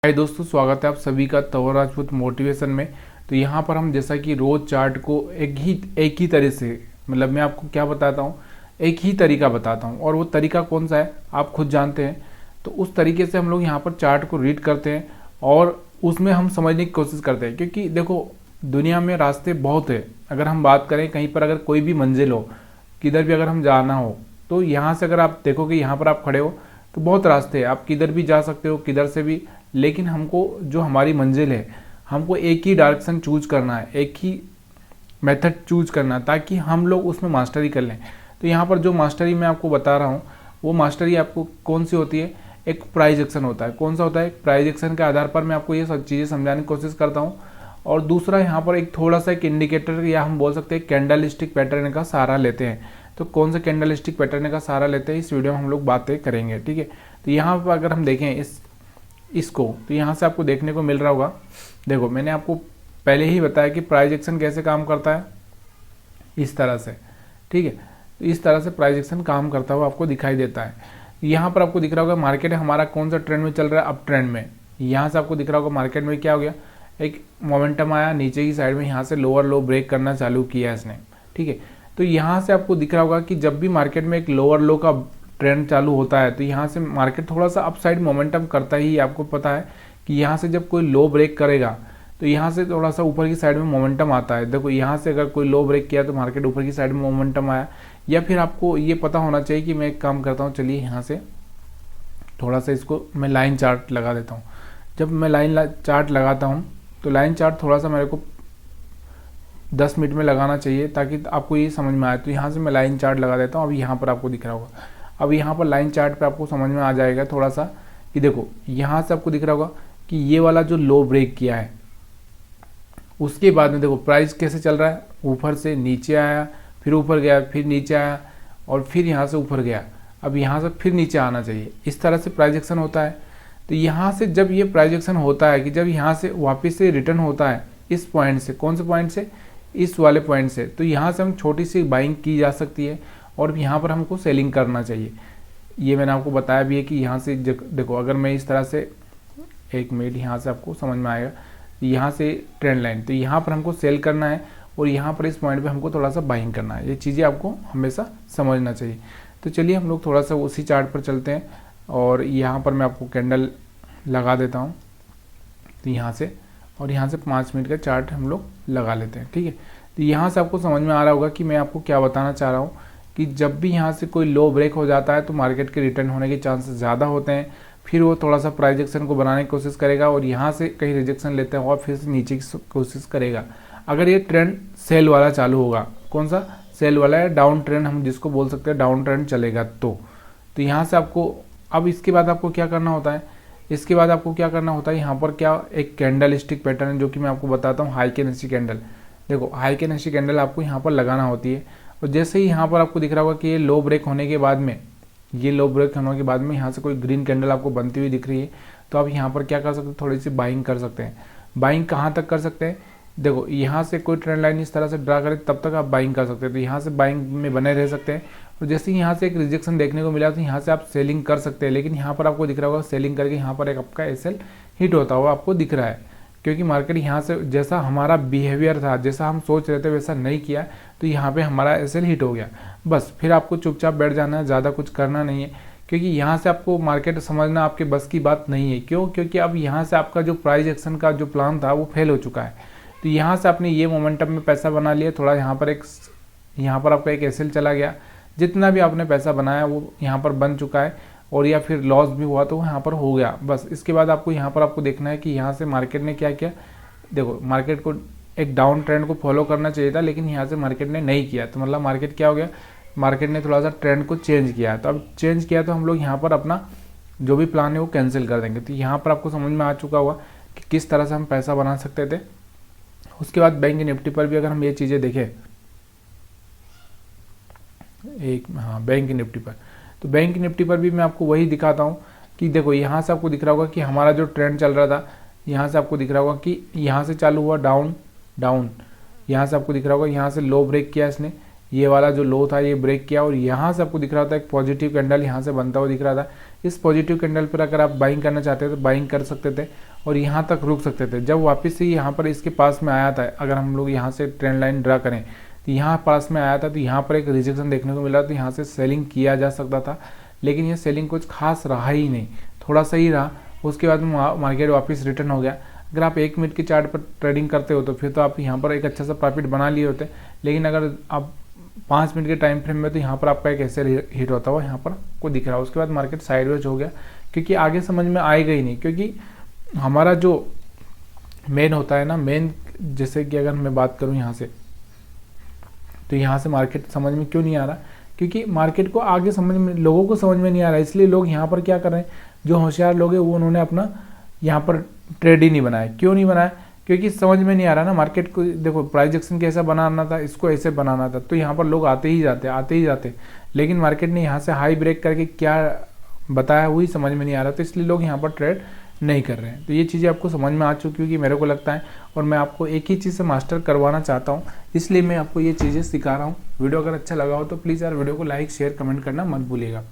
हाय दोस्तों, स्वागत है आप सभी का तवर राजपूत मोटिवेशन में। तो यहाँ पर हम जैसा कि रोज चार्ट को एक ही तरह से, मतलब मैं आपको क्या बताता हूँ, एक ही तरीका बताता हूँ और वो तरीका कौन सा है आप खुद जानते हैं। तो उस तरीके से हम लोग यहाँ पर चार्ट को रीड करते हैं और उसमें हम समझने की कोशिश करते हैं, क्योंकि देखो दुनिया में रास्ते बहुत है। अगर हम बात करें कहीं पर अगर कोई भी मंजिल हो, किधर भी अगर हम जाना हो, तो यहाँ से अगर आप देखोगे यहाँ पर आप खड़े हो तो बहुत रास्ते हैं, आप किधर भी जा सकते हो, किधर से भी। लेकिन हमको जो हमारी मंजिल है, हमको एक ही डायरेक्शन चूज करना है, एक ही मेथड चूज करना है, ताकि हम लोग उसमें मास्टरी कर लें। तो यहाँ पर जो मास्टरी मैं आपको बता रहा हूँ, वो मास्टरी आपको कौन सी होती है, एक प्राइज एक्शन होता है। कौन सा होता है? प्राइज एक्शन के आधार पर मैं आपको ये सब चीज़ें समझाने की कोशिश करता हूँ। और दूसरा यहाँ पर एक थोड़ा सा एक इंडिकेटर या हम बोल सकते हैं कैंडल स्टिक पैटर्न का सहारा लेते हैं। तो कौन सा कैंडल स्टिक पैटर्न का सहारा लेते हैं, इस वीडियो में हम लोग बातें करेंगे, ठीक है। तो यहाँ पर अगर हम देखें इसको, तो यहाँ से आपको देखने को मिल रहा होगा। देखो मैंने आपको पहले ही बताया कि प्राइस एक्शन कैसे काम करता है, इस तरह से, ठीक है। तो इस तरह से प्राइस एक्शन काम करता हुआ आपको दिखाई देता है। यहाँ पर आपको दिख रहा होगा मार्केट हमारा कौन सा ट्रेंड में चल रहा है, अप ट्रेंड में। यहाँ से आपको दिख रहा होगा मार्केट में क्या हो गया, एक मोमेंटम आया नीचे की साइड में, यहाँ से लोअर लो ब्रेक करना चालू किया इसने, ठीक है। तो यहाँ से आपको दिख रहा होगा कि जब भी मार्केट में एक लोअर लो का ट्रेंड चालू होता है, तो यहाँ से मार्केट थोड़ा सा अपसाइड मोमेंटम करता ही। आपको पता है कि यहाँ से जब कोई लो ब्रेक करेगा तो यहाँ से थोड़ा सा ऊपर की साइड में मोमेंटम आता है। देखो यहाँ से अगर कोई लो ब्रेक किया तो मार्केट ऊपर की साइड में मोमेंटम आया। या फिर आपको ये पता होना चाहिए कि मैं एक काम करता हूँ, चलिए यहाँ से थोड़ा सा इसको मैं लाइन चार्ट लगा देता हूँ। जब मैं लाइन चार्ट लगाता हूँ तो लाइन चार्ट थोड़ा सा मेरे को 10 मिनट में लगाना चाहिए, ताकि आपको ये समझ में आए। तो यहाँ से मैं लाइन चार्ट लगा देता हूँ। अभी यहाँ पर आपको दिख रहा होगा, अब यहाँ पर लाइन चार्ट पे आपको समझ में आ जाएगा थोड़ा सा कि देखो यहाँ से आपको दिख रहा होगा कि ये वाला जो लो ब्रेक किया है, उसके बाद में देखो प्राइस कैसे चल रहा है, ऊपर से नीचे आया, फिर ऊपर गया, फिर नीचे आया और फिर यहाँ से ऊपर गया। अब यहाँ से फिर नीचे आना चाहिए, इस तरह से प्राइस एक्शन होता है। तो यहाँ से जब ये प्राइस एक्शन होता है कि जब यहाँ से वापस से रिटर्न होता है इस पॉइंट से, कौन से पॉइंट से, इस वाले पॉइंट से, तो यहाँ से हम छोटी सी बाइंग की जा सकती है और यहाँ पर हमको सेलिंग करना चाहिए। ये मैंने आपको बताया भी है कि यहाँ से देखो, अगर मैं इस तरह से, एक मिनट, यहाँ से आपको समझ में आएगा, यहाँ से ट्रेंड लाइन, तो यहाँ पर हमको सेल करना है और यहाँ पर इस पॉइंट पे हमको थोड़ा सा बाइंग करना है। ये चीज़ें आपको हमेशा समझना चाहिए। तो चलिए हम लोग थोड़ा सा उसी चार्ट पर चलते हैं और यहाँ पर मैं आपको कैंडल लगा देता हूँ। तो यहाँ से और यहाँ से 5 मिनट का चार्ट हम लोग लगा लेते हैं, ठीक है। तो यहाँ से आपको समझ में आ रहा होगा कि मैं आपको क्या बताना चाह रहा हूँ कि जब भी यहाँ से कोई लो ब्रेक हो जाता है तो मार्केट के रिटर्न होने के चांसेस ज़्यादा होते हैं। फिर वो थोड़ा सा प्राइस एक्शन को बनाने की कोशिश करेगा और यहाँ से कहीं रिजेक्शन लेते हैं और फिर से नीचे की कोशिश करेगा। अगर ये ट्रेंड सेल वाला चालू होगा, कौन सा, सेल वाला है, डाउन ट्रेंड हम जिसको बोल सकते हैं, डाउन ट्रेंड चलेगा तो यहाँ से आपको, अब इसके बाद आपको क्या करना होता है, इसके बाद आपको क्या करना होता है, यहाँ पर क्या एक कैंडल स्टिक पैटर्न है जो कि मैं आपको बताता हूँ, हाई कैंडल कैंडल। देखो हाई कैंडल कैंडल आपको यहाँ पर लगाना होती है और जैसे ही यहाँ पर आपको दिख रहा होगा कि ये लो ब्रेक होने के बाद में, ये लो ब्रेक होने के बाद में यहाँ से कोई ग्रीन कैंडल आपको बनती हुई दिख रही है, तो आप यहाँ पर क्या कर सकते हैं, थोड़ी सी बाइंग कर सकते हैं। बाइंग कहाँ तक कर सकते हैं, देखो यहाँ से कोई ट्रेंड लाइन इस तरह से ड्रा करे तब तक आप बाइंग कर सकते हैं। तो यहाँ से बाइंग में बने रह सकते हैं और जैसे ही यहाँ से एक रिजेक्शन देखने को मिला तो यहाँ से आप सेलिंग कर सकते हैं। लेकिन यहाँ पर आपको दिख रहा होगा सेलिंग करके यहाँ पर एक आपका एसएल हिट होता हुआ आपको दिख रहा है, क्योंकि मार्केट यहाँ से जैसा हमारा बिहेवियर था, जैसा हम सोच रहे थे वैसा नहीं किया, तो यहाँ पे हमारा एसएल हिट हो गया। बस फिर आपको चुपचाप बैठ जाना है, ज़्यादा कुछ करना नहीं है, क्योंकि यहाँ से आपको मार्केट समझना आपके बस की बात नहीं है। क्यों? क्योंकि अब यहाँ से आपका जो प्राइस एक्शन का जो प्लान था वो फेल हो चुका है। तो यहाँ से आपने ये मोमेंटम में पैसा बना लिया, थोड़ा यहाँ पर आपका एक एसएल चला गया, जितना भी आपने पैसा बनाया वो यहाँ पर बन चुका है, और या फिर लॉस भी हुआ तो यहाँ पर हो गया। बस इसके बाद आपको यहाँ पर आपको देखना है कि यहाँ से मार्केट ने क्या किया। देखो मार्केट को एक डाउन ट्रेंड को फॉलो करना चाहिए था, लेकिन यहाँ से मार्केट ने नहीं किया, तो मतलब मार्केट क्या हो गया, मार्केट ने थोड़ा सा ट्रेंड को चेंज किया। तो अब चेंज किया तो हम लोग यहाँ पर अपना जो भी प्लान है वो कैंसिल कर देंगे। तो यहाँ पर आपको समझ में आ चुका होगा कि किस तरह से हम पैसा बना सकते थे। उसके बाद बैंक निफ्टी पर भी अगर हम ये चीज़ें देखें, बैंक निफ्टी पर, तो बैंक निफ्टी पर भी मैं आपको वही दिखाता हूँ कि देखो यहाँ से आपको दिख रहा होगा कि हमारा जो ट्रेंड चल रहा था, यहाँ से आपको दिख रहा होगा कि यहाँ से चालू हुआ डाउन डाउन, यहाँ से आपको दिख रहा होगा यहाँ से लो ब्रेक किया इसने, ये वाला जो लो था ये ब्रेक किया और यहाँ से आपको दिख रहा था एक पॉजिटिव कैंडल यहाँ से बनता हुआ दिख रहा था। इस पॉजिटिव कैंडल पर अगर आप बाइंग करना चाहते थे तो बाइंग कर सकते थे और यहाँ तक रुक सकते थे। जब वापस से यहाँ पर इसके पास में आया था, अगर हम लोग यहाँ से ट्रेंड लाइन ड्रा करें तो यहाँ पास में आया था, तो यहाँ पर एक रिजेक्शन देखने को मिला, तो यहाँ से सेलिंग किया जा सकता था, लेकिन ये सेलिंग कुछ खास रहा ही नहीं, थोड़ा सा ही रहा। उसके बाद मार्केट वापस रिटर्न हो गया। अगर आप 1 मिनट के चार्ट पर ट्रेडिंग करते हो तो फिर तो आप यहाँ पर एक अच्छा सा प्रॉफिट बना लिए होते, लेकिन अगर आप 5 मिनट के टाइम फ्रेम में, तो यहाँ पर आपका एक ऐसे हिट होता हुआ यहाँ पर को दिख रहा है। उसके बाद मार्केट साइडवेज हो गया, क्योंकि आगे समझ में आएगा ही नहीं, क्योंकि हमारा जो मेन होता है ना, मेन जैसे कि अगर मैं बात करूँ यहाँ से, तो यहाँ से मार्केट समझ में क्यों नहीं आ रहा, क्योंकि मार्केट को आगे समझ में, लोगों को समझ में नहीं आ रहा, इसलिए लोग यहाँ पर क्या कर रहे हैं, जो होशियार लोग हैं वो उन्होंने अपना यहाँ पर ट्रेड ही नहीं बनाया। क्यों नहीं बनाया, क्योंकि समझ में नहीं आ रहा ना मार्केट को। देखो प्राइस एक्शन कैसा बनाना था, इसको ऐसे बनाना था, तो यहाँ पर लोग आते ही जाते, लेकिन मार्केट ने यहाँ से हाई ब्रेक करके क्या बताया वही समझ में नहीं आ रहा, तो इसलिए लोग यहाँ पर ट्रेड नहीं कर रहे हैं। तो ये चीज़ें आपको समझ में आ चुकी होगी मेरे को लगता है, और मैं आपको एक ही चीज़ से मास्टर करवाना चाहता हूँ, इसलिए मैं आपको ये चीज़ें सिखा रहा हूँ। वीडियो अगर अच्छा लगा हो तो प्लीज़ यार वीडियो को लाइक शेयर कमेंट करना मत भूलिएगा।